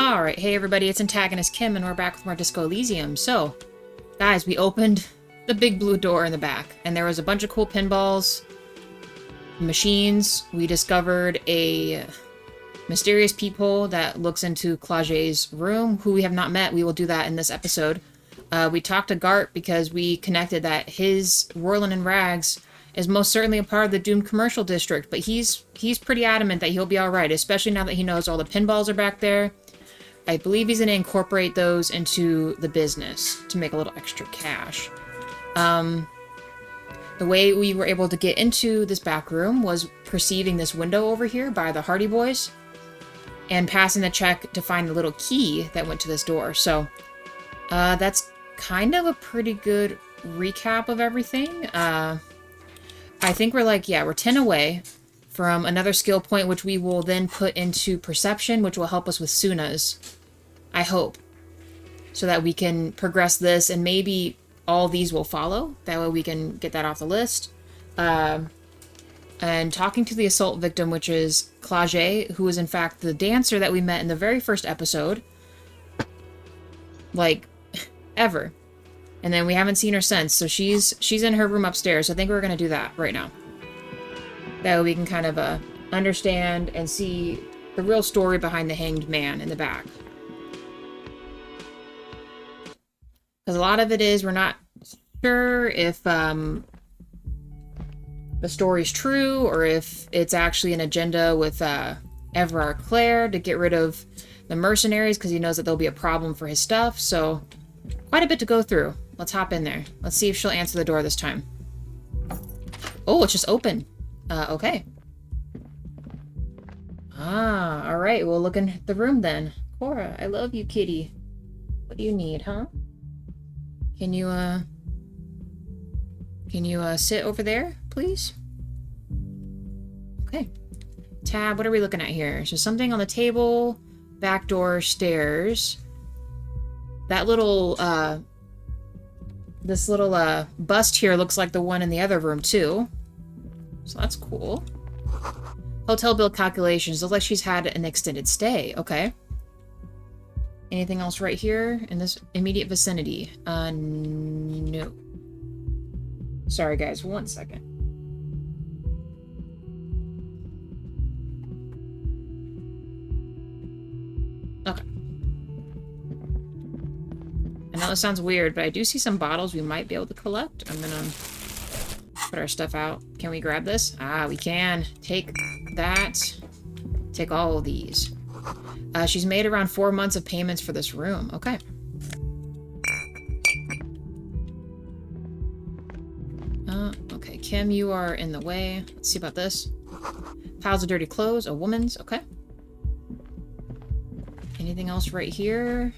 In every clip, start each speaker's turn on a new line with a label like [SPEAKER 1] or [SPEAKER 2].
[SPEAKER 1] Alright, hey everybody, it's AntagonistKim, and we're back with more Disco Elysium. So, guys, we opened the big blue door in the back, and there was a bunch of cool pinballs, machines. We discovered a mysterious peephole that looks into Klaasje's room, who we have not met. We will do that in this episode. We talked to Gart because we connected that his Whirlin' and Rags is most certainly a part of the doomed commercial district, but he's pretty adamant that he'll be alright, especially now that he knows all the pinballs are back there. I believe he's going to incorporate those into the business to make a little extra cash. The way we were able to get into this back room was perceiving this window over here by the Hardy Boys and passing the check to find the little key that went to this door. So that's kind of a pretty good recap of everything. I think we're we're 10 away from another skill point, which we will then put into perception, which will help us with Suna's. I hope. So that we can progress this, and maybe all these will follow. That way we can get that off the list. And talking to the assault victim, which is Klaasje, who is in fact the dancer that we met in the very first episode. Like, ever. And then we haven't seen her since, so she's in her room upstairs. So I think we're going to do that right now. That way we can kind of understand and see the real story behind the hanged man in the back. Because a lot of it is we're not sure if the story's true or if it's actually an agenda with Everard Claire to get rid of the mercenaries because he knows that there'll be a problem for his stuff. So quite a bit to go through. Let's hop in there. Let's see if she'll answer the door this time. Oh, it's just open. Okay. Ah, alright. We'll look in the room then. Cora, I love you, kitty. What do you need, huh? Can you sit over there, please? Okay. Tab, what are we looking at here? So something on the table, back door, stairs. That little, this little, bust here looks like the one in the other room, too. So that's cool. Hotel bill calculations. Looks like she's had an extended stay. Okay. Anything else right here in this immediate vicinity? No. Sorry, guys. 1 second. Okay. I know this sounds weird, but I do see some bottles we might be able to collect. I'm gonna put our stuff out. Can we grab this? Ah, we can. Take that. Take all of these. She's made around 4 months of payments for this room. Okay. Okay, Kim, you are in the way. Let's see about this. Piles of dirty clothes. A woman's. Okay. Anything else right here?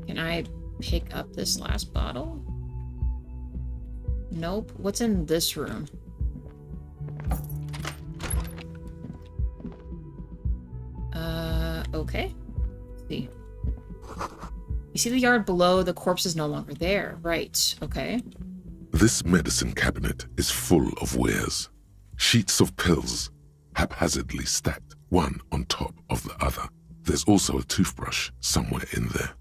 [SPEAKER 1] Can I pick up this last bottle? Nope. What's in this room? Okay. Let's see. You see the yard below? The corpse is no longer there. Right. Okay.
[SPEAKER 2] This medicine cabinet is full of wares. Sheets of pills, haphazardly stacked, one on top of the other. There's also a toothbrush somewhere in there.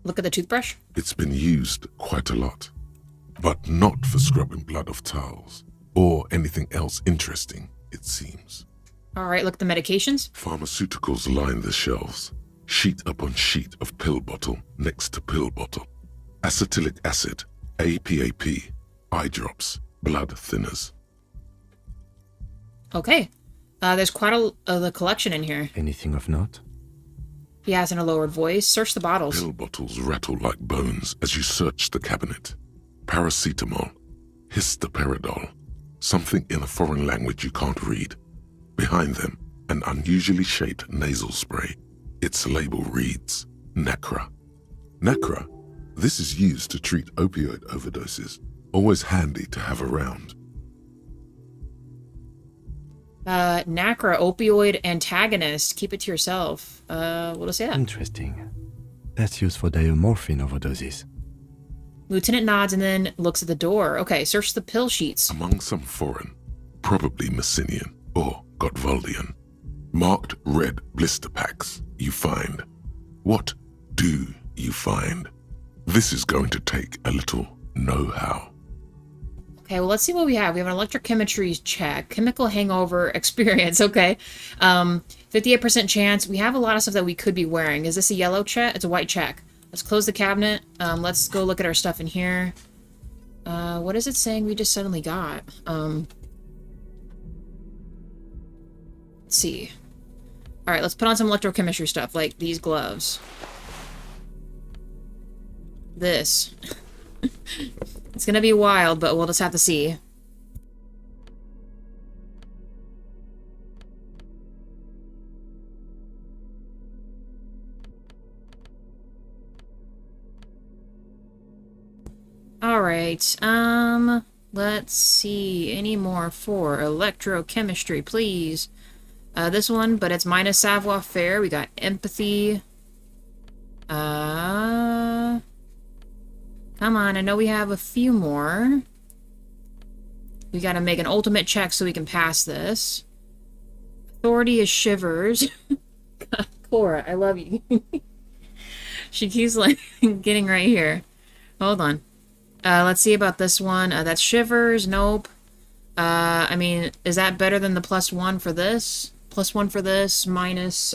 [SPEAKER 1] Look at the toothbrush.
[SPEAKER 2] It's been used quite a lot, but not for scrubbing blood off towels or anything else interesting, it seems.
[SPEAKER 1] All right, look at the medications.
[SPEAKER 2] Pharmaceuticals line the shelves, sheet upon sheet of pill bottle next to pill bottle. Acetylic acid, APAP, eye drops, blood thinners.
[SPEAKER 1] Okay. There's quite a collection in here.
[SPEAKER 3] Anything of note?
[SPEAKER 1] He has in a lowered voice. Search the bottles.
[SPEAKER 2] Pill bottles rattle like bones as you search the cabinet. Paracetamol, histoperidol, something in a foreign language you can't read. Behind them, an unusually shaped nasal spray. Its label reads, Nacra. Nacra? This is used to treat opioid overdoses. Always handy to have around.
[SPEAKER 1] Nacra, opioid antagonist. Keep it to yourself. What does it say?
[SPEAKER 3] Interesting. That's used for diamorphine overdoses.
[SPEAKER 1] Lieutenant nods and then looks at the door. Okay, search the pill sheets.
[SPEAKER 2] Among some foreign, probably Messinian or Gotvaldian, marked red blister packs, you find What do you find? This is going to take a little know-how.
[SPEAKER 1] Okay, well, let's see what we have. We have an electrochemistry check, chemical hangover experience. Okay, 58% chance. We have a lot of stuff that we could be wearing. Is this a yellow check? It's a white check. Let's close the cabinet. Let's go look at our stuff in here. What is it saying we just suddenly got? Let's see. All right, let's put on some electrochemistry stuff, like these gloves. This. It's gonna be wild, but we'll just have to see. Alright, let's see. Any more for electrochemistry, please? This one, but it's minus savoir-faire. We got empathy. Come on, I know we have a few more. We gotta make an ultimate check so we can pass this. Authority is shivers. Cora, I love you. She keeps, like, getting right here. Hold on. Let's see about this one. That's shivers. Nope. I mean, is that better than the +1 for this? +1 for this, minus,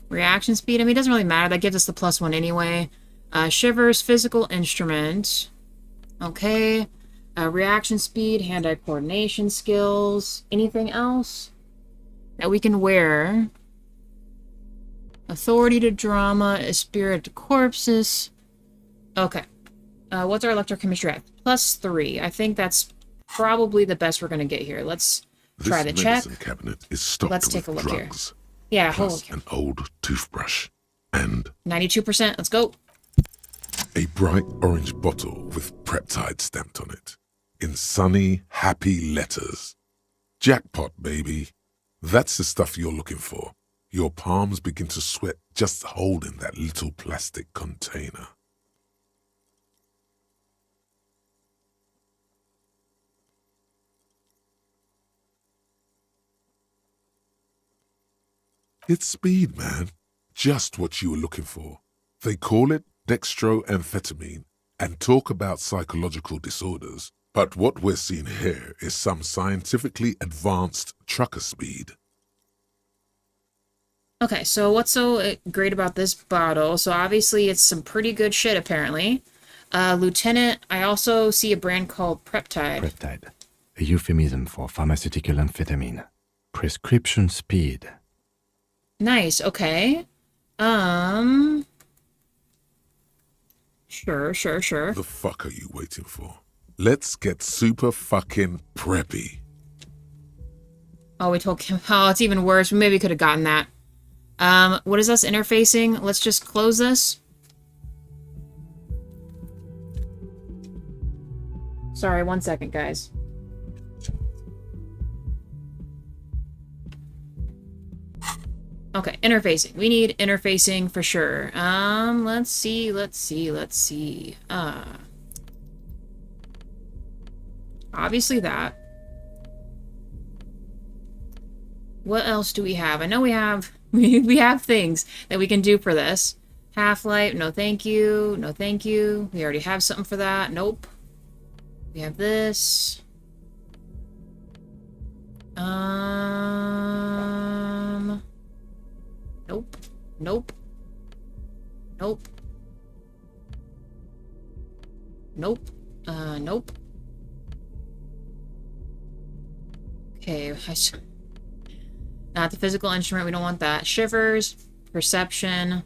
[SPEAKER 1] reaction speed. I mean, it doesn't really matter. That gives us the +1 anyway. Shivers, physical instrument. Okay. Reaction speed, hand-eye coordination skills. Anything else that we can wear? Authority to drama, spirit to corpses. Okay. What's our electrochemistry at? +3. I think that's probably the best we're going to get here. Let's try the check.
[SPEAKER 2] This medicine cabinet is stocked
[SPEAKER 1] Let's take a
[SPEAKER 2] with
[SPEAKER 1] look
[SPEAKER 2] drugs.
[SPEAKER 1] here. Yeah,
[SPEAKER 2] Plus an old toothbrush and
[SPEAKER 1] 92%. Let's go.
[SPEAKER 2] a bright orange bottle with peptide stamped on it in sunny, happy letters. Jackpot, baby. That's the stuff you're looking for. Your palms begin to sweat just holding that little plastic container. It's speed, man. Just what you were looking for. They call it dextroamphetamine and talk about psychological disorders. But what we're seeing here is some scientifically advanced trucker speed.
[SPEAKER 1] Okay, so what's so great about this bottle? So obviously it's some pretty good shit, apparently. Lieutenant, I also see a brand called Peptide.
[SPEAKER 3] Peptide, a euphemism for pharmaceutical amphetamine. Prescription speed.
[SPEAKER 1] Nice, okay. Sure.
[SPEAKER 2] The fuck are you waiting for? Let's get super fucking preppy.
[SPEAKER 1] Oh, we told Kim. Oh, it's even worse. We maybe could have gotten that. What is us interfacing? Let's just close this. Sorry, 1 second, guys. Okay, interfacing. We need interfacing for sure. Let's see. Obviously that. What else do we have? I know we have we have things that we can do for this. Half-life, no thank you. No thank you. We already have something for that. Nope. We have this. Nope. Nope. Nope. Nope. Nope. Okay, not the physical instrument, we don't want that. Shivers, perception.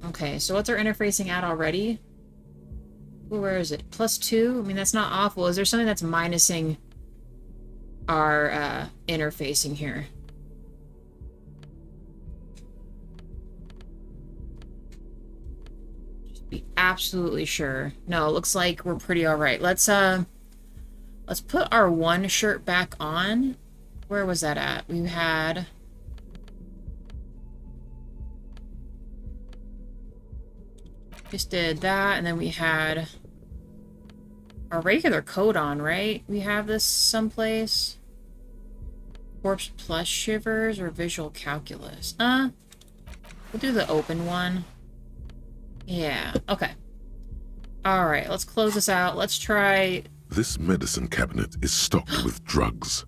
[SPEAKER 1] Okay, so what's our interfacing at already? Ooh, where is it? +2? I mean, that's not awful. Is there something that's minusing our interfacing here? Just be absolutely sure. No, it looks like we're pretty alright. Let's put our one shirt back on. Where was that at? We had... Just did that, and then we had our regular coat on, right? We have this someplace. Corpse plus shivers or visual calculus. We'll do the open one. Yeah, okay. Alright, let's close this out. Let's try...
[SPEAKER 2] This medicine cabinet is stocked with drugs,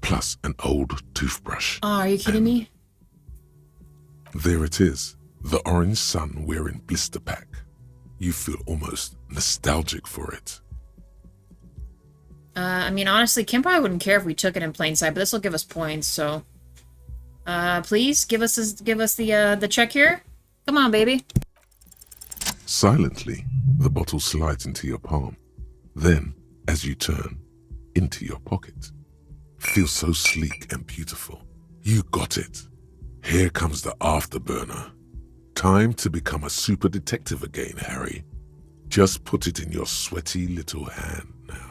[SPEAKER 2] plus an old toothbrush.
[SPEAKER 1] Oh, are you kidding me?
[SPEAKER 2] There it is, the orange sun wearing blister pack. You feel almost nostalgic for it.
[SPEAKER 1] I mean, honestly, Kim probably wouldn't care if we took it in plain sight, but this will give us points, so... please, give us the check here. Come on, baby.
[SPEAKER 2] Silently, the bottle slides into your palm. Then, as you turn, into your pocket. Feels so sleek and beautiful. You got it. Here comes the afterburner. Time to become a super detective again, Harry. Just put it in your sweaty little hand now.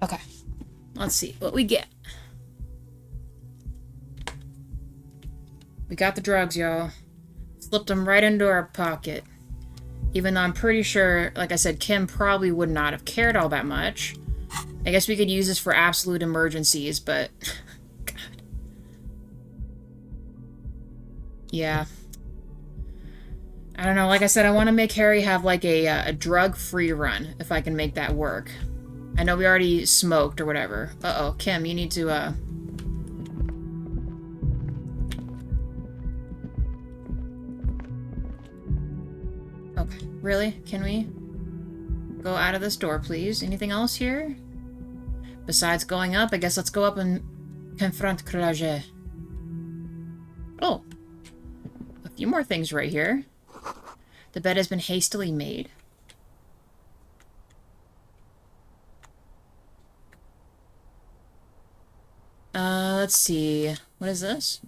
[SPEAKER 1] Okay. Let's see what we get. We got the drugs, y'all. Slipped them right into our pocket. Even though I'm pretty sure, like I said, Kim probably would not have cared all that much. I guess we could use this for absolute emergencies, but... God. Yeah. I don't know, like I said, I want to make Harry have like a drug-free run, if I can make that work. I know we already smoked or whatever. Uh-oh, Kim, you need to, Okay, really? Can we go out of this door, please? Anything else here? Besides going up, I guess let's go up and confront Klaasje. Oh. A few more things right here. The bed has been hastily made. Let's see. What is this?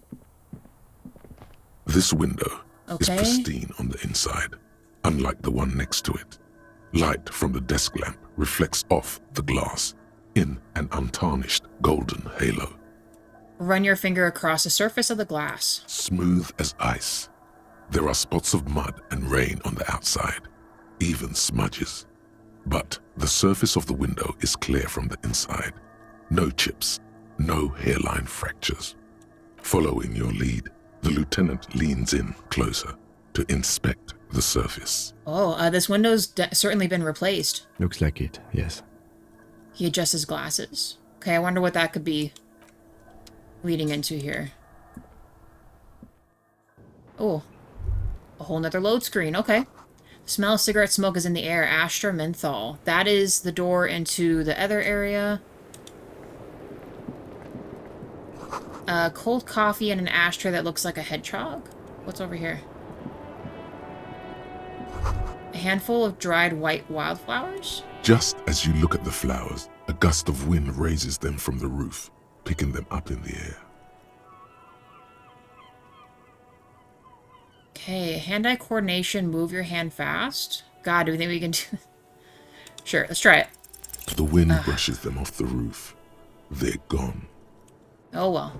[SPEAKER 2] This window is
[SPEAKER 1] Okay.
[SPEAKER 2] pristine on the inside, unlike the one next to it. Light from the desk lamp reflects off the glass in an untarnished golden halo.
[SPEAKER 1] Run your finger across the surface of the glass.
[SPEAKER 2] Smooth as ice. There are spots of mud and rain on the outside, even smudges. But the surface of the window is clear from the inside. No chips, no hairline fractures. Following your lead, the lieutenant leans in closer to inspect the surface.
[SPEAKER 1] Oh, this window's certainly been replaced.
[SPEAKER 3] Looks like it, yes.
[SPEAKER 1] He adjusts his glasses. Okay, I wonder what that could be leading into here. Oh, a whole nother load screen. Okay. The smell of cigarette smoke is in the air. Astra menthol. That is the door into the other area. Cold coffee and an ashtray that looks like a hedgehog. What's over here? A handful of dried white wildflowers?
[SPEAKER 2] Just as you look at the flowers, a gust of wind raises them from the roof, picking them up in the air.
[SPEAKER 1] Okay, hand-eye coordination, move your hand fast. God, do we think we can do... Sure, let's try it.
[SPEAKER 2] The wind brushes them off the roof. They're gone.
[SPEAKER 1] Oh well.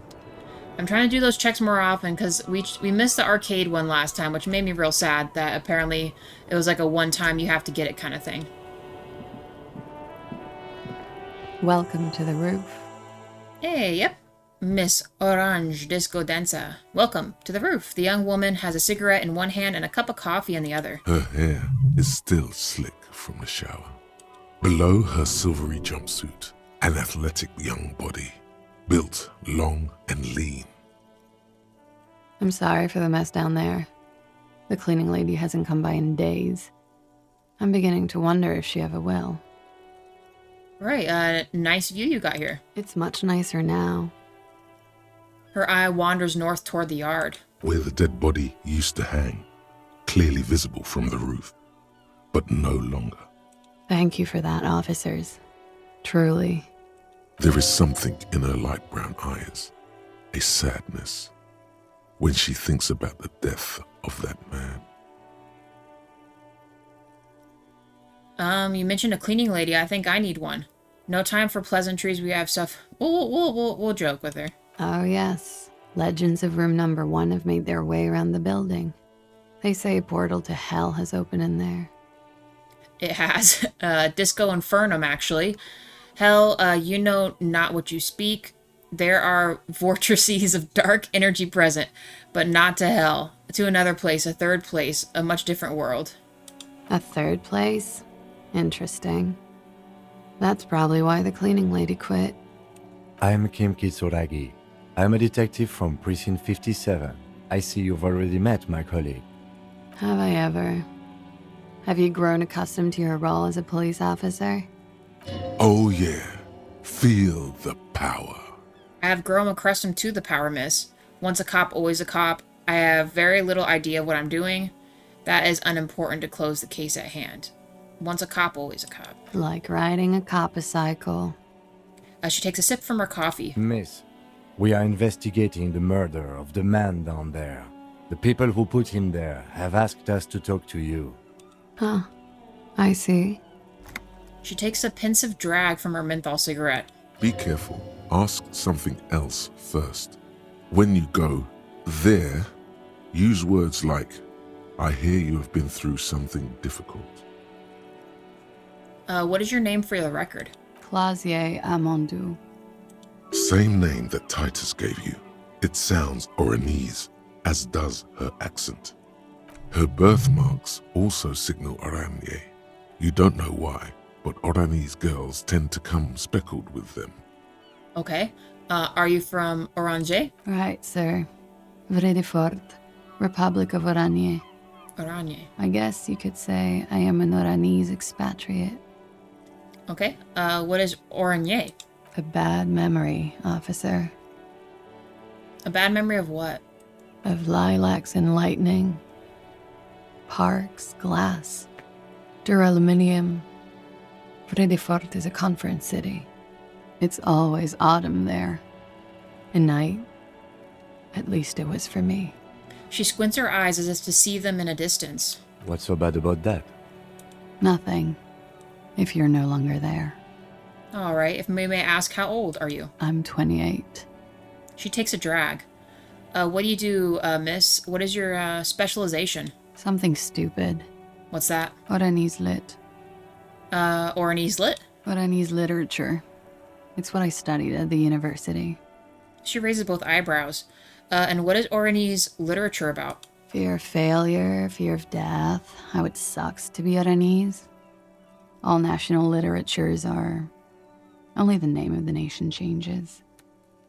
[SPEAKER 1] I'm trying to do those checks more often because we missed the arcade one last time, which made me real sad that apparently it was like a one-time you have to get it kind of thing.
[SPEAKER 4] Welcome to the roof.
[SPEAKER 1] Hey, yep. Miss Orange Disco Dancer. Welcome to the roof. The young woman has a cigarette in one hand and a cup of coffee in the other.
[SPEAKER 2] Her hair is still slick from the shower. Below her silvery jumpsuit, an athletic young body, built long and lean.
[SPEAKER 4] I'm sorry for the mess down there. The cleaning lady hasn't come by in days. I'm beginning to wonder if she ever will.
[SPEAKER 1] Right, nice view you got here.
[SPEAKER 4] It's much nicer now.
[SPEAKER 1] Her eye wanders north toward the yard.
[SPEAKER 2] Where the dead body used to hang, clearly visible from the roof, but no longer.
[SPEAKER 4] Thank you for that, officers. Truly.
[SPEAKER 2] There is something in her light brown eyes, a sadness, when she thinks about the death of that man.
[SPEAKER 1] You mentioned a cleaning lady. I think I need one. No time for pleasantries. We have stuff. We'll joke with her.
[SPEAKER 4] Oh, yes. Legends of room number 1 have made their way around the building. They say a portal to hell has opened in there.
[SPEAKER 1] It has. Disco Infernum, actually. Hell, you know not what you speak. There are vortices of dark energy present, but not to hell. To another place, a third place, a much different world.
[SPEAKER 4] A third place? Interesting. That's probably why the cleaning lady quit.
[SPEAKER 3] I'm Kim Kitsuragi. I'm a detective from Precinct 57. I see you've already met my colleague.
[SPEAKER 4] Have I ever? Have you grown accustomed to your role as a police officer?
[SPEAKER 2] Oh yeah, feel the power.
[SPEAKER 1] I have grown accustomed to the power, miss. Once a cop, always a cop. I have very little idea of what I'm doing. That is unimportant to close the case at hand. Once a cop, always a cop.
[SPEAKER 4] Like riding a copacycle.
[SPEAKER 1] She takes a sip from her coffee.
[SPEAKER 3] Miss, we are investigating the murder of the man down there. The people who put him there have asked us to talk to you.
[SPEAKER 4] Huh. I see.
[SPEAKER 1] She takes a pensive drag from her menthol cigarette.
[SPEAKER 2] Be careful. Ask something else first. When you go there, use words like, I hear you have been through something difficult.
[SPEAKER 1] What is your name for the record?
[SPEAKER 4] Klaasje Amondu.
[SPEAKER 2] Same name that Titus gave you. It sounds Oranese, as does her accent. Her birthmarks also signal Oranje. You don't know why, but Oranese girls tend to come speckled with them.
[SPEAKER 1] Okay. Are you from Oranje?
[SPEAKER 4] Right, sir. Vredefort, Republic of Oranje.
[SPEAKER 1] Oranje.
[SPEAKER 4] I guess you could say I am an Oranese expatriate.
[SPEAKER 1] Okay. What is Oranje?
[SPEAKER 4] A bad memory, officer.
[SPEAKER 1] A bad memory of what?
[SPEAKER 4] Of lilacs and lightning. Parks, glass, duraluminum. Vredefort is a conference city. It's always autumn there. And night. At least it was for me.
[SPEAKER 1] She squints her eyes as if to see them in a distance.
[SPEAKER 3] What's so bad about that?
[SPEAKER 4] Nothing. If you're no longer there.
[SPEAKER 1] All right. If we may ask, how old are you?
[SPEAKER 4] I'm 28.
[SPEAKER 1] She takes a drag. What do you do, miss? What is your specialization?
[SPEAKER 4] Something stupid.
[SPEAKER 1] What's that?
[SPEAKER 4] Oranese lit.
[SPEAKER 1] Oranese lit?
[SPEAKER 4] Oranese literature. It's what I studied at the university.
[SPEAKER 1] She raises both eyebrows. And what is Oranese literature about?
[SPEAKER 4] Fear of failure, fear of death, how it sucks to be Oranese. All national literatures are... Only the name of the nation changes.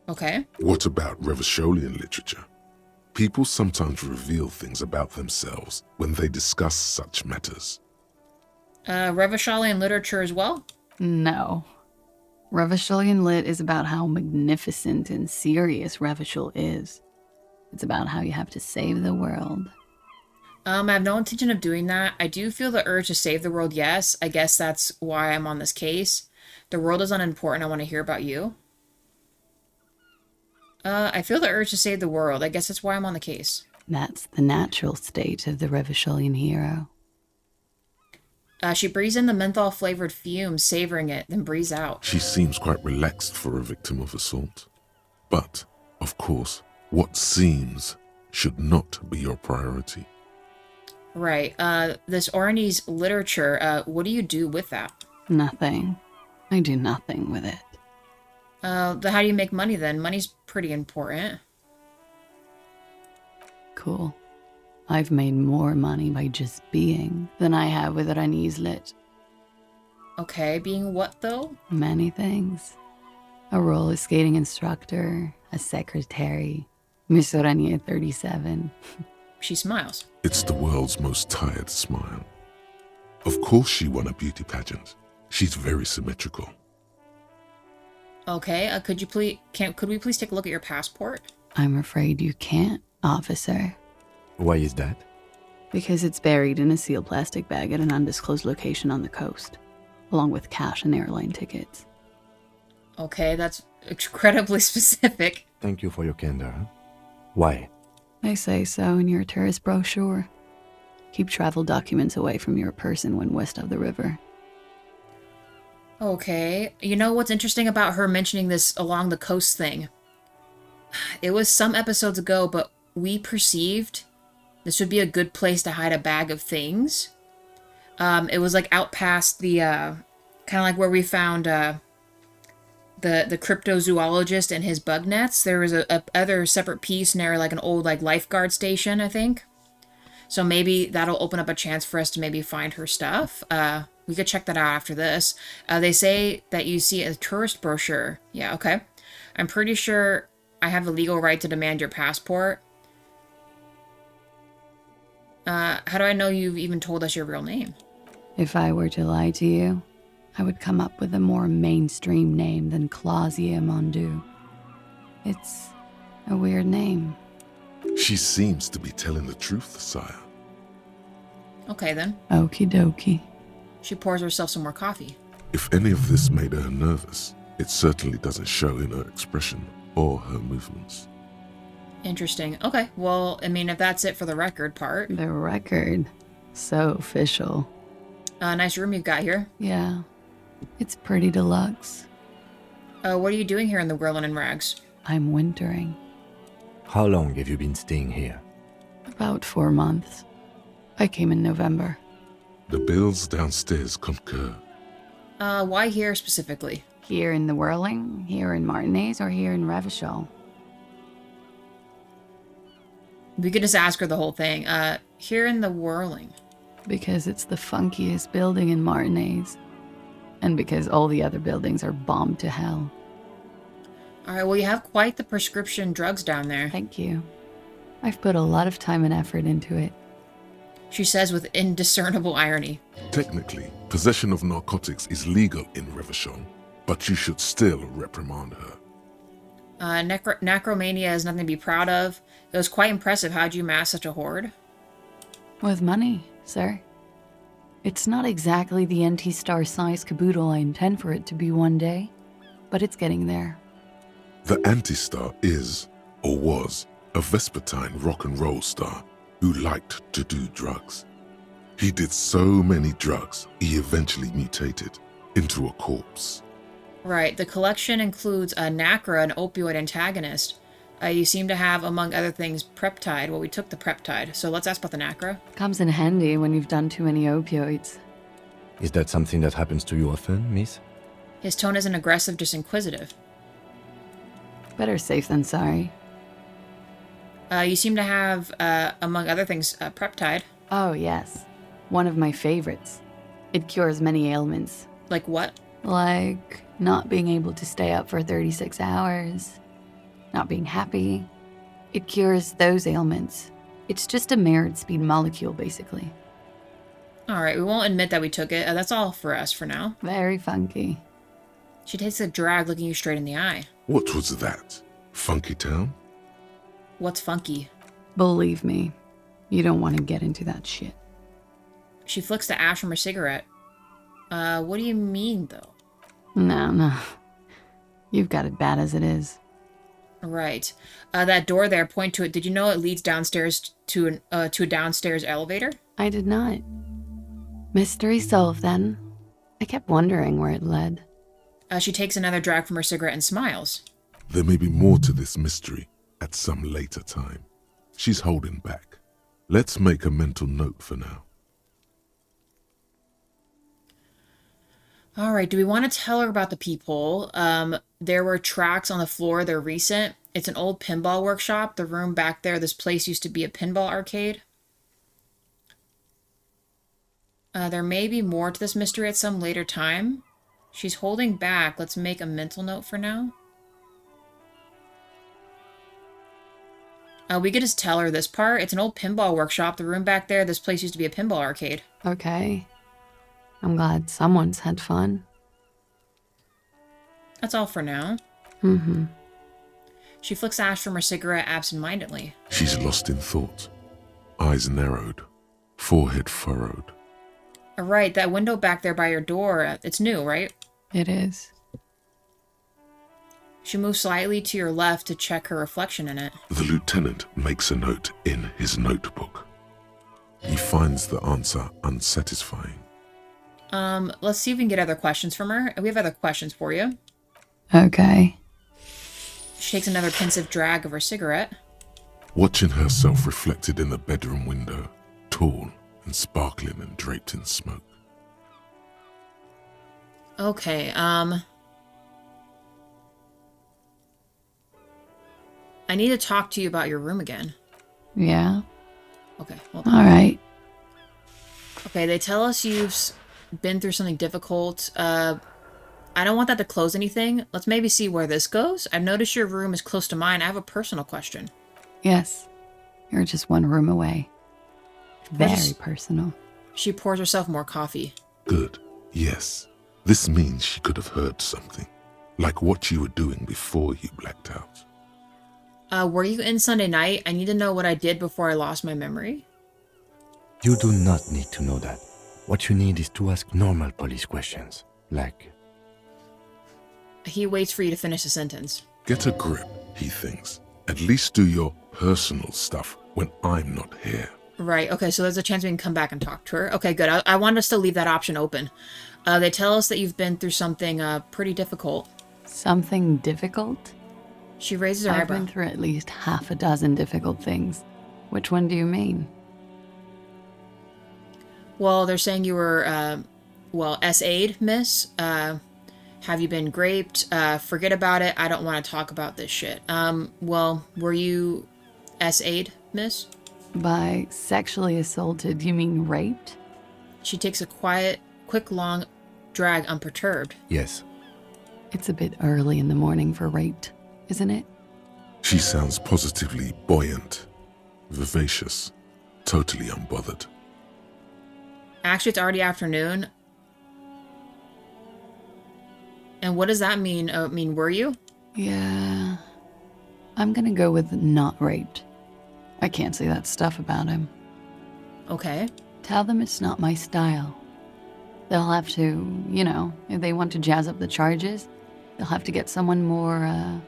[SPEAKER 2] Okay. What about Revacholian literature? People sometimes reveal things about themselves when they discuss such matters.
[SPEAKER 1] Revacholian literature as well?
[SPEAKER 4] No. Revacholian lit is about how magnificent and serious Revachol is. It's about how you have to save the world.
[SPEAKER 1] I have no intention of doing that. I do feel the urge to save the world, yes. I guess that's why I'm on this case. The world is unimportant. I want to hear about you. I feel the urge to save the world. I guess that's why I'm on the case.
[SPEAKER 4] That's the natural state of the Revacholian hero.
[SPEAKER 1] She breathes in the menthol-flavored fumes, savoring it, then breathes out.
[SPEAKER 2] She seems quite relaxed for a victim of assault. But, of course, what seems should not be your priority.
[SPEAKER 1] Right. This Oranese literature, what do you do with that?
[SPEAKER 4] Nothing. I do nothing with it.
[SPEAKER 1] How do you make money then? Money's pretty important.
[SPEAKER 4] Cool. I've made more money by just being than I have with Oranese lit.
[SPEAKER 1] Okay, being what though?
[SPEAKER 4] Many things. A roller skating instructor, a secretary, Miss Oranje 37.
[SPEAKER 1] She smiles.
[SPEAKER 2] It's the world's most tired smile. Of course she won a beauty pageant. She's very symmetrical.
[SPEAKER 1] Okay, could we please take a look at your passport?
[SPEAKER 4] I'm afraid you can't, officer.
[SPEAKER 3] Why is that?
[SPEAKER 4] Because it's buried in a sealed plastic bag at an undisclosed location on the coast, along with cash and airline tickets.
[SPEAKER 1] Okay, that's incredibly specific.
[SPEAKER 3] Thank you for your candor. Why?
[SPEAKER 4] They say so in your tourist brochure. Keep travel documents away from your person when west of the river.
[SPEAKER 1] Okay. You know what's interesting about her mentioning this along the coast thing? It was some episodes ago, but we perceived this would be a good place to hide a bag of things. It was like out past the, kind of like where we found, the cryptozoologist and his bug nets. There was a other separate piece near like an old like lifeguard station, I think. So maybe that'll open up a chance for us to maybe find her stuff. We could check that out after this. They say that you see a tourist brochure. Yeah, okay. I'm pretty sure I have the legal right to demand your passport. How do I know you've even told us your real name?
[SPEAKER 4] If I were to lie to you, I would come up with a more mainstream name than Klaasje Mondu. It's a weird name.
[SPEAKER 2] She seems to be telling the truth, sire.
[SPEAKER 1] Okay, then.
[SPEAKER 4] Okie dokie.
[SPEAKER 1] She pours herself some more coffee.
[SPEAKER 2] If any of this made her nervous, it certainly doesn't show in her expression or her movements.
[SPEAKER 1] Interesting. Okay, well, I mean, if that's it for the record part.
[SPEAKER 4] The record. So official.
[SPEAKER 1] Nice room you've got here.
[SPEAKER 4] Yeah. It's pretty deluxe.
[SPEAKER 1] What are you doing here in the whirling in rags?
[SPEAKER 4] I'm wintering.
[SPEAKER 3] How long have you been staying here?
[SPEAKER 4] About 4 months. I came in November.
[SPEAKER 2] The bills downstairs concur.
[SPEAKER 1] Why here specifically?
[SPEAKER 4] Here in the Whirling, here in Martinez, or here in Revachol?
[SPEAKER 1] We could just ask her the whole thing. Here in the whirling.
[SPEAKER 4] Because it's the funkiest building in Martinez. And because all the other buildings are bombed to hell.
[SPEAKER 1] Alright, well, you have quite the prescription drugs down there.
[SPEAKER 4] Thank you. I've put a lot of time and effort into it.
[SPEAKER 1] She says with indiscernible irony.
[SPEAKER 2] Technically, possession of narcotics is legal in Revachol, but you should still reprimand her.
[SPEAKER 1] Necromania is nothing to be proud of. It was quite impressive. How'd you mass such a hoard?
[SPEAKER 4] With money, sir. It's not exactly the anti-star size caboodle I intend for it to be one day, but it's getting there.
[SPEAKER 2] The Anti-Star is, or was, a Vespertine rock and roll star who liked to do drugs. He did so many drugs, he eventually mutated into a corpse.
[SPEAKER 1] Right, the collection includes a Nacra, an opioid antagonist. You seem to have, among other things, Preptide. Well, we took the Preptide, so let's ask about the Nacra.
[SPEAKER 4] Comes in handy when you've done too many opioids.
[SPEAKER 3] Is that something that happens to you often, miss?
[SPEAKER 1] His tone isn't aggressive, just inquisitive.
[SPEAKER 4] Better safe than sorry.
[SPEAKER 1] You seem to have, among other things, Preptide.
[SPEAKER 4] Oh, yes. One of my favorites. It cures many ailments.
[SPEAKER 1] Like what?
[SPEAKER 4] Like not being able to stay up for 36 hours. Not being happy. It cures those ailments. It's just a merit speed molecule, basically.
[SPEAKER 1] Alright, we won't admit that we took it. That's all for us for now.
[SPEAKER 4] Very funky.
[SPEAKER 1] She takes a drag, looking you straight in the eye.
[SPEAKER 2] What was that? Funky Town?
[SPEAKER 1] What's funky?
[SPEAKER 4] Believe me, you don't want to get into that shit.
[SPEAKER 1] She flicks the ash from her cigarette. What do you mean, though?
[SPEAKER 4] No. You've got it bad as it is.
[SPEAKER 1] Right. That door there, point to it. Did you know it leads downstairs to a downstairs elevator?
[SPEAKER 4] I did not. Mystery solved, then. I kept wondering where it led.
[SPEAKER 1] She takes another drag from her cigarette and smiles.
[SPEAKER 2] There may be more to this mystery at some later time. She's holding back. Let's make a mental note for now.
[SPEAKER 1] All right, do we want to tell her about the peephole? There were tracks on the floor. They're recent. It's an old pinball workshop. The room back there, this place used to be a pinball arcade. There may be more to this mystery at some later time. She's holding back. Let's make a mental note for now. We could just tell her this part. It's an old pinball workshop. The room back there, this place used to be a pinball arcade.
[SPEAKER 4] Okay. I'm glad someone's had fun.
[SPEAKER 1] That's all for now.
[SPEAKER 4] Mm-hmm.
[SPEAKER 1] She flicks ash from her cigarette absent-mindedly.
[SPEAKER 2] She's lost in thought. Eyes narrowed. Forehead furrowed.
[SPEAKER 1] Right, that window back there by your door, it's new, right?
[SPEAKER 4] It is.
[SPEAKER 1] She moves slightly to your left to check her reflection in it.
[SPEAKER 2] The lieutenant makes a note in his notebook. He finds the answer unsatisfying.
[SPEAKER 1] Let's see if we can get other questions from her. We have other questions for you.
[SPEAKER 4] Okay.
[SPEAKER 1] She takes another pensive drag of her cigarette.
[SPEAKER 2] Watching herself reflected in the bedroom window, tall and sparkling and draped in smoke.
[SPEAKER 1] Okay, I need to talk to you about your room again.
[SPEAKER 4] Yeah?
[SPEAKER 1] Okay, hold on.
[SPEAKER 4] All right.
[SPEAKER 1] Okay, they tell us you've been through something difficult. I don't want that to close anything. Let's maybe see where this goes. I've noticed your room is close to mine. I have a personal question.
[SPEAKER 4] Yes. You're just one room away. Very
[SPEAKER 1] just-
[SPEAKER 4] personal.
[SPEAKER 1] She pours herself more coffee.
[SPEAKER 2] Good. Yes. This means she could have heard something. Like what you were doing before you blacked out.
[SPEAKER 1] Were you in Sunday night? I need to know what I did before I lost my memory.
[SPEAKER 3] You do not need to know that. What you need is to ask normal police questions, like,
[SPEAKER 1] He waits for you to finish the sentence.
[SPEAKER 2] Get a grip, he thinks. At least do your personal stuff when I'm not here.
[SPEAKER 1] Right, okay, so there's a chance we can come back and talk to her. Okay, good. I wanted us to leave that option open. They tell us that you've been through something pretty difficult.
[SPEAKER 4] Something difficult?
[SPEAKER 1] She raises her
[SPEAKER 4] I've
[SPEAKER 1] eyebrow.
[SPEAKER 4] been through at least half a dozen difficult things. Which one do you mean?
[SPEAKER 1] Well, they're saying you were, SA'd, miss. Have you been raped? Forget about it. I don't want to talk about this shit. Were you SA'd, miss?
[SPEAKER 4] By sexually assaulted, you mean raped?
[SPEAKER 1] She takes a quick, long drag unperturbed.
[SPEAKER 3] yes.
[SPEAKER 4] It's a bit early in the morning for raped, isn't it?
[SPEAKER 2] She sounds positively buoyant, vivacious, totally unbothered.
[SPEAKER 1] Actually, it's already afternoon. And what does that mean? Were you?
[SPEAKER 4] Yeah. I'm gonna go with not raped. I can't say that stuff about him.
[SPEAKER 1] Okay.
[SPEAKER 4] Tell them it's not my style. They'll have to, if they want to jazz up the charges, they'll have to get someone more,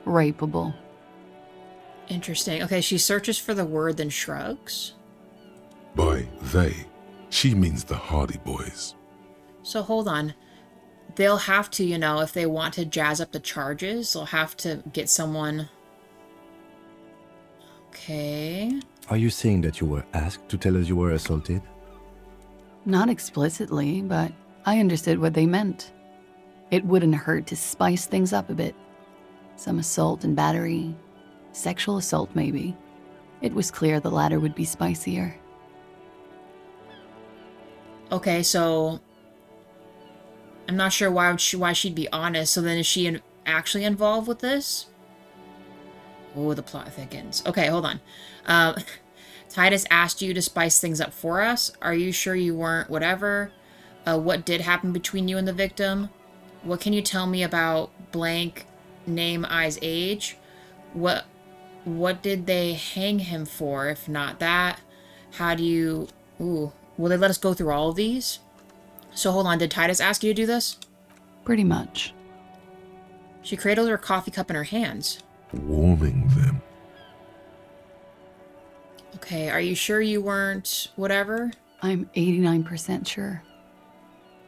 [SPEAKER 4] rapeable.
[SPEAKER 1] Interesting. Okay, she searches for the word, then shrugs.
[SPEAKER 2] By they, she means the Hardy Boys.
[SPEAKER 1] So hold on. They'll have to, if they want to jazz up the charges, they'll have to get someone... Okay.
[SPEAKER 3] Are you saying that you were asked to tell us you were assaulted?
[SPEAKER 4] Not explicitly, but I understood what they meant. It wouldn't hurt to spice things up a bit. Some assault and battery. Sexual assault, maybe. It was clear the latter would be spicier.
[SPEAKER 1] Okay, so... I'm not sure why she'd be honest. So then is she actually involved with this? Oh, the plot thickens. Okay, hold on. Titus asked you to spice things up for us. Are you sure you weren't whatever? What did happen between you and the victim? What can you tell me about blank name, eyes, age? What did they hang him for, if not that? How do you... Ooh, will they let us go through all of these? So hold on, did Titus ask you to do this?
[SPEAKER 4] Pretty much.
[SPEAKER 1] She cradled her coffee cup in her hands.
[SPEAKER 2] Warming them.
[SPEAKER 1] Okay, are you sure you weren't whatever?
[SPEAKER 4] I'm 89% sure.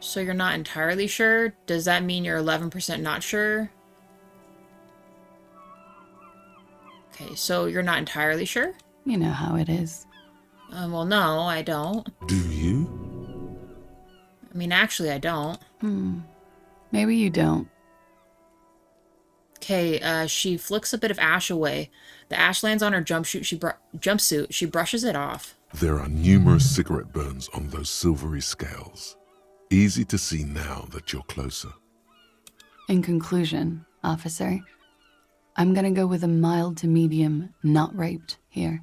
[SPEAKER 1] So you're not entirely sure? Does that mean you're 11% not sure? Okay, so you're not entirely sure?
[SPEAKER 4] You know how it is.
[SPEAKER 1] Well, no, I don't.
[SPEAKER 2] Do you?
[SPEAKER 1] I mean, actually, I don't.
[SPEAKER 4] Maybe you don't.
[SPEAKER 1] Okay, she flicks a bit of ash away. The ash lands on her jumpsuit. She brushes it off.
[SPEAKER 2] There are numerous cigarette burns on those silvery scales. Easy to see now that you're closer.
[SPEAKER 4] In conclusion, officer, I'm gonna go with a mild to medium not raped here.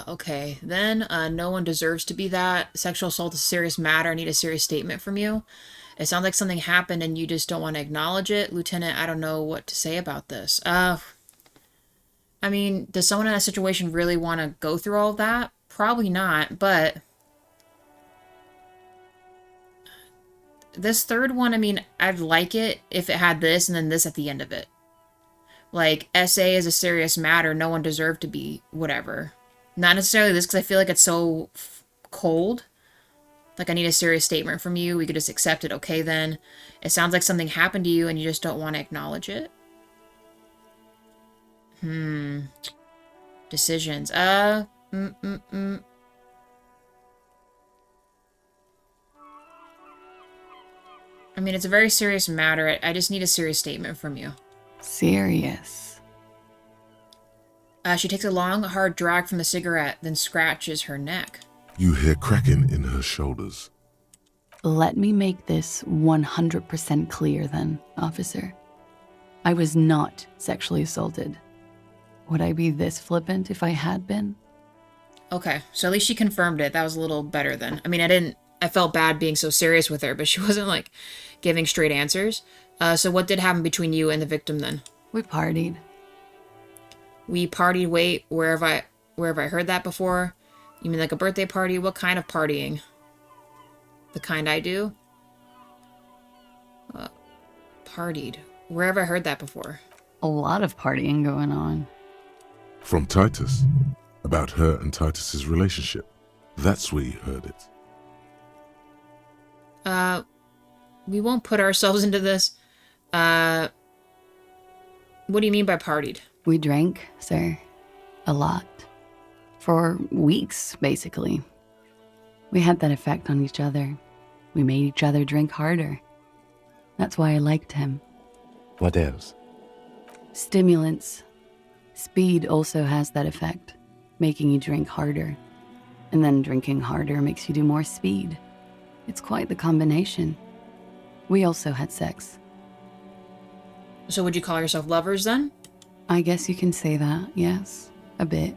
[SPEAKER 1] Okay. Then, no one deserves to be that. Sexual assault is a serious matter. I need a serious statement from you. It sounds like something happened and you just don't want to acknowledge it. Lieutenant, I don't know what to say about this. I mean, does someone in that situation really want to go through all of that? Probably not, but... This third one, I mean, I'd like it if it had this and then this at the end of it. Like, SA is a serious matter. No one deserved to be whatever. Not necessarily this, because I feel like it's so cold. Like, I need a serious statement from you. We could just accept it. Okay, then. It sounds like something happened to you and you just don't want to acknowledge it. Decisions. I mean, it's a very serious matter. I just need a serious statement from you.
[SPEAKER 4] Serious.
[SPEAKER 1] She takes a long, hard drag from the cigarette, then scratches her neck.
[SPEAKER 2] You hear cracking in her shoulders.
[SPEAKER 4] Let me make this 100% clear then, officer. I was not sexually assaulted. Would I be this flippant if I had been?
[SPEAKER 1] Okay, so at least she confirmed it. That was a little better then. I mean, I felt bad being so serious with her, but she wasn't, like, giving straight answers. So what did happen between you and the victim then?
[SPEAKER 4] We partied.
[SPEAKER 1] We partied, wait, where have I heard that before? You mean like a birthday party? What kind of partying? The kind I do? Partied. Where have I heard that before?
[SPEAKER 4] A lot of partying going on.
[SPEAKER 2] From Titus. About her and Titus's relationship. That's where you heard it.
[SPEAKER 1] We won't put ourselves into this. What do you mean by partied?
[SPEAKER 4] We drank, sir. A lot. For weeks, basically. We had that effect on each other. We made each other drink harder. That's why I liked him.
[SPEAKER 3] What else?
[SPEAKER 4] Stimulants. Speed also has that effect, making you drink harder. And then drinking harder makes you do more speed. It's quite the combination. We also had sex.
[SPEAKER 1] So would you call yourself lovers then?
[SPEAKER 4] I guess you can say that, yes. A bit.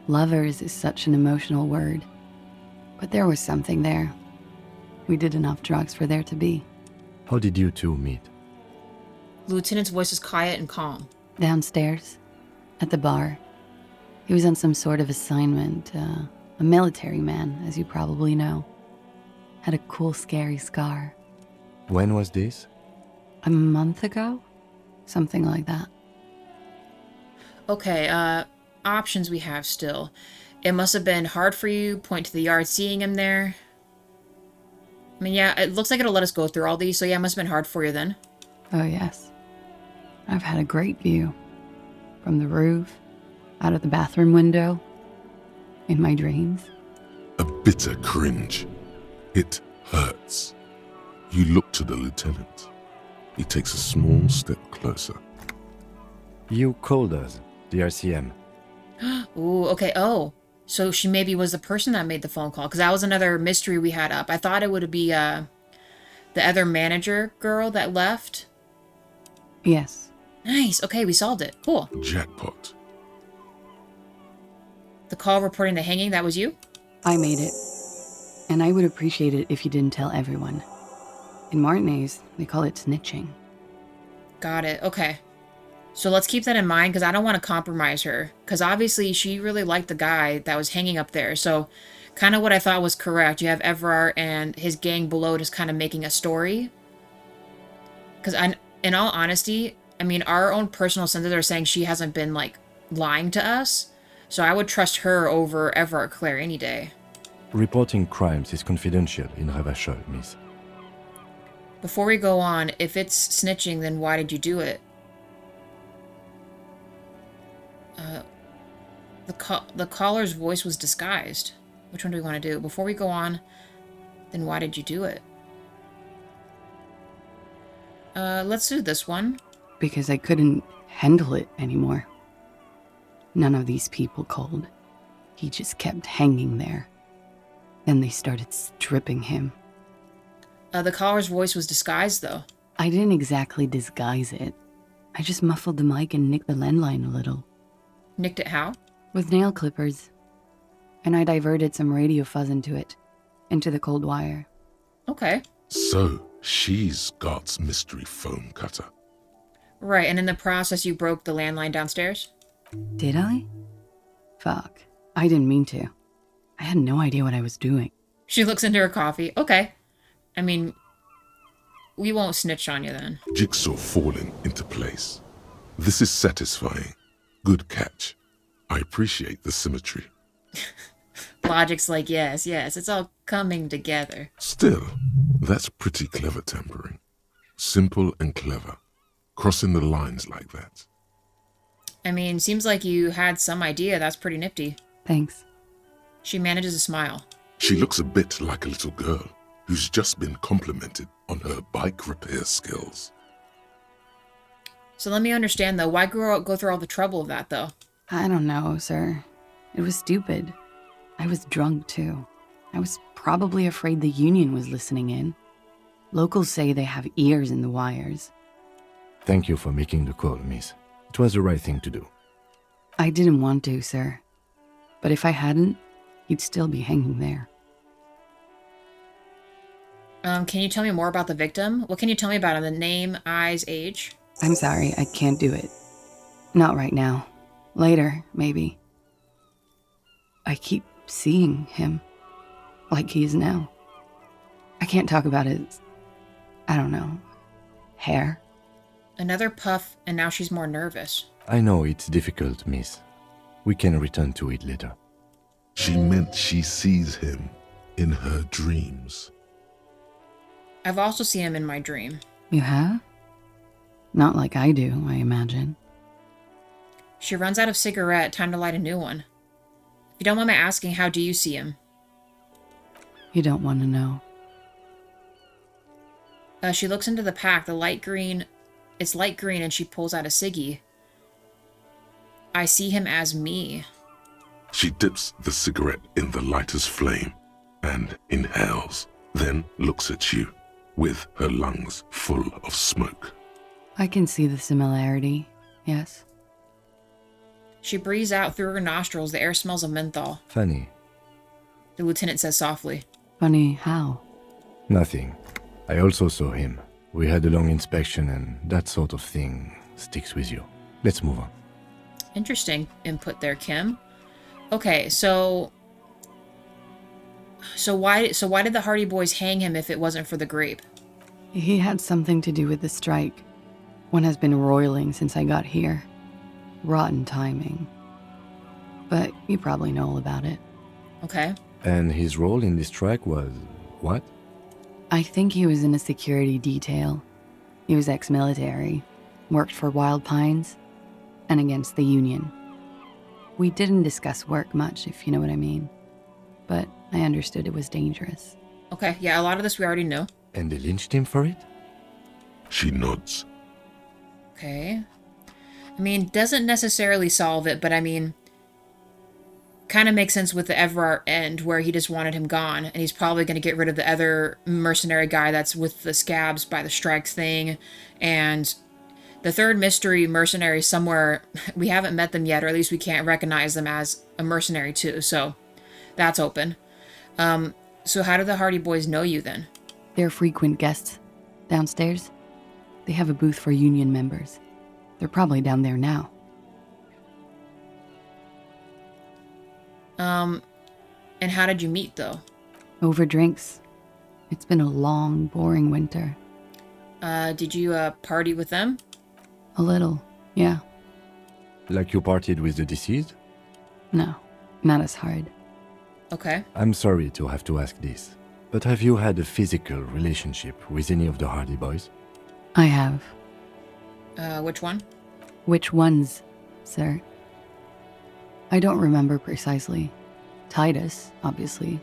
[SPEAKER 4] Lovers is such an emotional word. But there was something there. We did enough drugs for there to be.
[SPEAKER 3] How did you two meet?
[SPEAKER 1] The lieutenant's voice is quiet and calm.
[SPEAKER 4] Downstairs. At the bar. He was on some sort of assignment. A military man, as you probably know. Had a cool, scary scar.
[SPEAKER 3] When was this?
[SPEAKER 4] A month ago? Something like that.
[SPEAKER 1] Okay, options we have still. It must have been hard for you, point to the yard, seeing him there. I mean, yeah, it looks like it'll let us go through all these, so yeah, it must have been hard for you then.
[SPEAKER 4] Oh, yes. I've had a great view. From the roof, out of the bathroom window, in my dreams.
[SPEAKER 2] A bitter cringe. It hurts. You look to the lieutenant. He takes a small step closer.
[SPEAKER 3] You called us, the RCM.
[SPEAKER 1] Ooh, okay, oh. So she maybe was the person that made the phone call, because that was another mystery we had up. I thought it would be the other manager girl that left.
[SPEAKER 4] Yes.
[SPEAKER 1] Nice, okay, we solved it. Cool.
[SPEAKER 2] Jackpot.
[SPEAKER 1] The call reporting the hanging, that was you?
[SPEAKER 4] I made it. And I would appreciate it if you didn't tell everyone. In Martinez, they call it snitching.
[SPEAKER 1] Got it, okay. So let's keep that in mind, because I don't want to compromise her. Because obviously she really liked the guy that was hanging up there. So kind of what I thought was correct. You have Everard and his gang below just kind of making a story. Because in all honesty, I mean, our own personal senses are saying she hasn't been, like, lying to us. So I would trust her over Everard Claire any day.
[SPEAKER 3] Reporting crimes is confidential in Ravachol, miss.
[SPEAKER 1] Before we go on, if it's snitching, then why did you do it? The caller's voice was disguised. Which one do we want to do? Before we go on, then why did you do it? Let's do this one.
[SPEAKER 4] Because I couldn't handle it anymore. None of these people called. He just kept hanging there. Then they started stripping him.
[SPEAKER 1] The caller's voice was disguised, though.
[SPEAKER 4] I didn't exactly disguise it. I just muffled the mic and nicked the landline a little.
[SPEAKER 1] Nicked it how?
[SPEAKER 4] With nail clippers. And I diverted some radio fuzz into it. Into the cold wire.
[SPEAKER 1] Okay.
[SPEAKER 2] So, she's God's mystery phone cutter.
[SPEAKER 1] Right, and in the process you broke the landline downstairs?
[SPEAKER 4] Did I? Fuck. I didn't mean to. I had no idea what I was doing.
[SPEAKER 1] She looks into her coffee. Okay. I mean, we won't snitch on you then.
[SPEAKER 2] Jigsaw falling into place. This is satisfying. Good catch. I appreciate the symmetry.
[SPEAKER 1] Logic's like, yes, it's all coming together.
[SPEAKER 2] Still, that's pretty clever tampering. Simple and clever. Crossing the lines like that.
[SPEAKER 1] I mean, seems like you had some idea. That's pretty nifty.
[SPEAKER 4] Thanks.
[SPEAKER 1] She manages a smile.
[SPEAKER 2] She looks a bit like a little girl who's just been complimented on her bike repair skills.
[SPEAKER 1] So let me understand, though. Why go through all the trouble of that, though?
[SPEAKER 4] I don't know, sir. It was stupid. I was drunk, too. I was probably afraid the union was listening in. Locals say they have ears in the wires.
[SPEAKER 3] Thank you for making the call, miss. It was the right thing to do.
[SPEAKER 4] I didn't want to, sir. But if I hadn't, he'd still be hanging there.
[SPEAKER 1] Can you tell me more about the victim? What can you tell me about him? The name, eyes, age?
[SPEAKER 4] I'm sorry, I can't do it. Not right now. Later, maybe. I keep seeing him. Like he is now. I can't talk about his... I don't know. Hair.
[SPEAKER 1] Another puff, and now she's more nervous.
[SPEAKER 3] I know it's difficult, miss. We can return to it later.
[SPEAKER 2] She meant she sees him in her dreams.
[SPEAKER 1] I've also seen him in my dream.
[SPEAKER 4] You have? Not like I do, I imagine.
[SPEAKER 1] She runs out of cigarette. Time to light a new one. If you don't mind my asking, how do you see him?
[SPEAKER 4] You don't want to know.
[SPEAKER 1] She looks into the pack. The light green... It's light green, and she pulls out a ciggy. I see him as me.
[SPEAKER 2] She dips the cigarette in the lighter's flame and inhales, then looks at you with her lungs full of smoke.
[SPEAKER 4] I can see the similarity, yes.
[SPEAKER 1] She breathes out through her nostrils. The air smells of menthol.
[SPEAKER 3] Funny.
[SPEAKER 1] The lieutenant says softly.
[SPEAKER 4] Funny how?
[SPEAKER 3] Nothing. I also saw him. We had a long inspection and that sort of thing sticks with you. Let's move on.
[SPEAKER 1] Interesting input there, Kim. Okay, so why did the Hardy Boys hang him if it wasn't for the grape?
[SPEAKER 4] He had something to do with the strike. One has been roiling since I got here. Rotten timing. But you probably know all about it.
[SPEAKER 1] Okay.
[SPEAKER 3] And his role in this strike was what?
[SPEAKER 4] I think he was in a security detail. He was ex-military, worked for Wild Pines, and against the Union. We didn't discuss work much, if you know what I mean. But I understood it was dangerous.
[SPEAKER 1] Okay, yeah, a lot of this we already know.
[SPEAKER 3] And they lynched him for it?
[SPEAKER 2] She nods.
[SPEAKER 1] Okay. I mean, doesn't necessarily solve it, but I mean, kind of makes sense with the Everard end, where he just wanted him gone, and he's probably going to get rid of the other mercenary guy that's with the scabs by the strikes thing, and the third mystery mercenary somewhere, we haven't met them yet, or at least we can't recognize them as a mercenary too, so that's open. So how do the Hardy Boys know you then?
[SPEAKER 4] They're frequent guests. Downstairs, they have a booth for Union members. They're probably down there now.
[SPEAKER 1] And how did you meet, though?
[SPEAKER 4] Over drinks. It's been a long, boring winter.
[SPEAKER 1] Did you, party with them?
[SPEAKER 4] A little, yeah.
[SPEAKER 3] Like you partied with the deceased?
[SPEAKER 4] No, not as hard.
[SPEAKER 1] Okay.
[SPEAKER 3] I'm sorry to have to ask this, but have you had a physical relationship with any of the Hardy Boys?
[SPEAKER 4] I have.
[SPEAKER 1] Which one?
[SPEAKER 4] Which ones, sir? I don't remember precisely. Titus, obviously.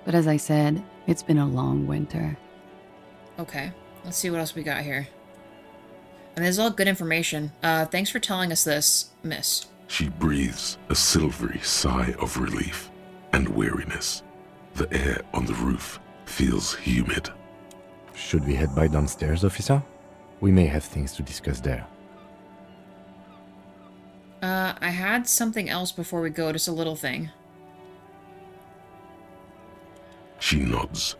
[SPEAKER 4] But as I said, it's been a long winter.
[SPEAKER 1] Okay. Let's see what else we got here. And this is all good information. Thanks for telling us this, miss.
[SPEAKER 2] She breathes a silvery sigh of relief and weariness. The air on the roof feels humid.
[SPEAKER 3] Should we head by downstairs, officer? We may have things to discuss there.
[SPEAKER 1] I had something else before we go, just a little thing.
[SPEAKER 2] She nods.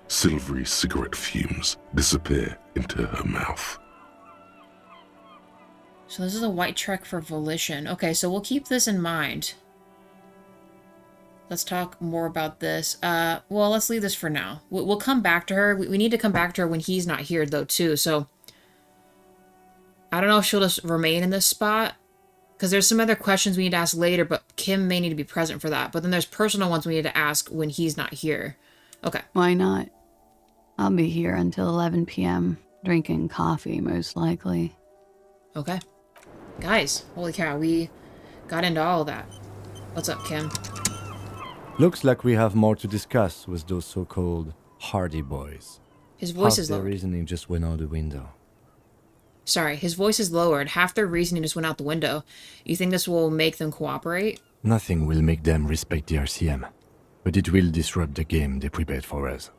[SPEAKER 2] Silvery cigarette fumes disappear into her mouth.
[SPEAKER 1] So this is a white trek for Volition. Okay, so we'll keep this in mind. Let's talk more about this. Well, let's leave this for now. We'll come back to her. We need to come back to her when he's not here, though, too. So I don't know if she'll just remain in this spot, because there's some other questions we need to ask later, but Kim may need to be present for that. But then there's personal ones we need to ask when he's not here. Okay.
[SPEAKER 4] Why not? I'll be here until 11 p.m., drinking coffee, most likely.
[SPEAKER 1] Okay. Guys, holy cow, we got into all of that. What's up, Kim?
[SPEAKER 3] Looks like we have more to discuss with those so-called Hardy Boys.
[SPEAKER 1] His voice
[SPEAKER 3] Half
[SPEAKER 1] is
[SPEAKER 3] their
[SPEAKER 1] lowered.
[SPEAKER 3] reasoning just went out the window.
[SPEAKER 1] Sorry, his voice is lowered. Half their reasoning just went out the window. You think this will make them cooperate?
[SPEAKER 3] Nothing will make them respect the RCM, but it will disrupt the game they prepared for us.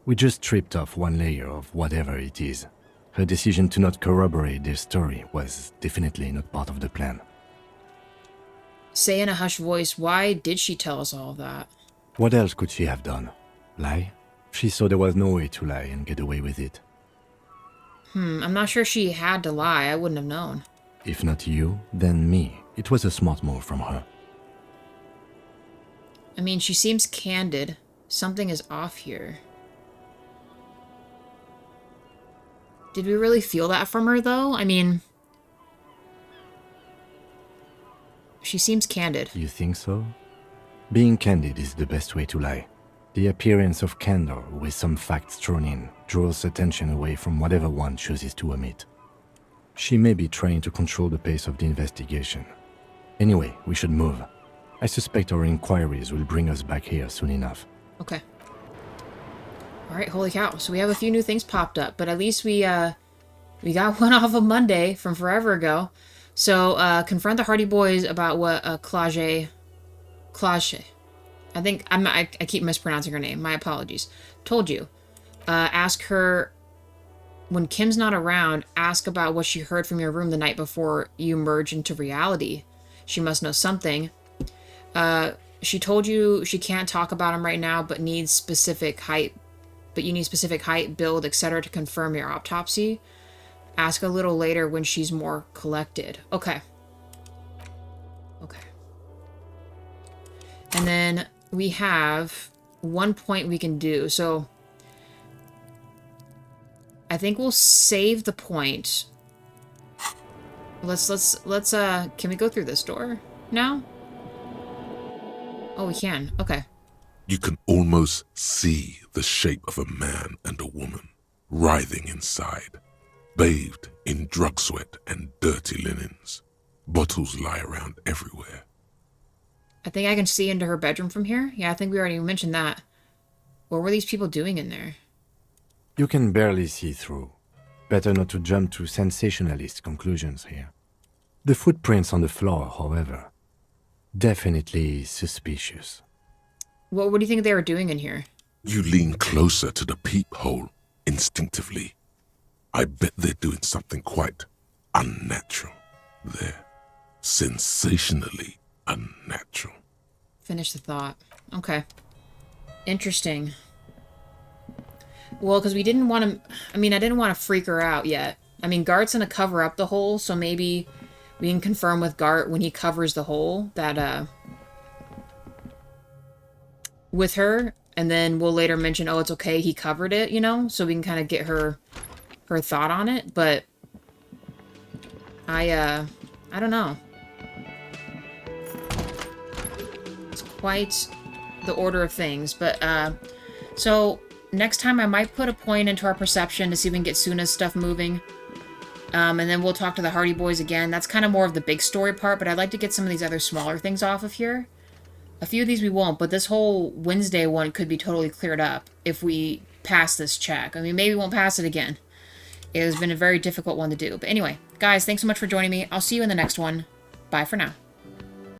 [SPEAKER 3] We just stripped off one layer of whatever it is. Her decision to not corroborate their story was definitely not part of the plan.
[SPEAKER 1] Say in a hushed voice, why did she tell us all of that?
[SPEAKER 3] What else could she have done? Lie? She saw there was no way to lie and get away with it.
[SPEAKER 1] I'm not sure she had to lie. I wouldn't have known.
[SPEAKER 3] If not you, then me. It was a smart move from her.
[SPEAKER 1] I mean, she seems candid. Something is off here. Did we really feel that from her, though? I mean, she seems candid.
[SPEAKER 3] You think so? Being candid is the best way to lie. The appearance of candor with some facts thrown in draws attention away from whatever one chooses to omit. She may be trying to control the pace of the investigation. Anyway, we should move. I suspect our inquiries will bring us back here soon enough.
[SPEAKER 1] Okay. Alright, holy cow. So we have a few new things popped up, but at least we got one off of Monday from forever ago. So, confront the Hardy Boys about what Klaasje, I keep mispronouncing her name. My apologies. Told you. Ask her, when Kim's not around, ask about what she heard from your room the night before you merge into reality. She must know something. She told you she can't talk about him right now, but needs specific height. But you need specific height, build, etc. to confirm your autopsy. Ask a little later when she's more collected. Okay. Okay. And then we have one point we can do. So I think we'll save the point. Let's can we go through this door now? Oh, we can. Okay.
[SPEAKER 2] You can almost see the shape of a man and a woman writhing inside, bathed in drug sweat and dirty linens. Bottles lie around everywhere.
[SPEAKER 1] I think I can see into her bedroom from here. Yeah, I think we already mentioned that. What were these people doing in there?
[SPEAKER 3] You can barely see through. Better not to jump to sensationalist conclusions here. The footprints on the floor, however, definitely suspicious.
[SPEAKER 1] What do you think they were doing in here?
[SPEAKER 2] You lean closer to the peephole instinctively. I bet they're doing something quite unnatural there. Sensationally unnatural.
[SPEAKER 1] Finish the thought. Okay. Interesting. Well, because we didn't want to... I mean, I didn't want to freak her out yet. I mean, Gart's going to cover up the hole, so maybe we can confirm with Gart when he covers the hole that, with her, and then we'll later mention, oh, it's okay, he covered it, you know? So we can kind of get her thought on it, but I don't know. It's quite the order of things, but, so next time I might put a point into our perception to see if we can get Suna's stuff moving. And then we'll talk to the Hardy Boys again. That's kind of more of the big story part, but I'd like to get some of these other smaller things off of here. A few of these we won't, but this whole Wednesday one could be totally cleared up if we pass this check. I mean, maybe we won't pass it again. It has been a very difficult one to do. But anyway, guys, thanks so much for joining me. I'll see you in the next one. Bye for now.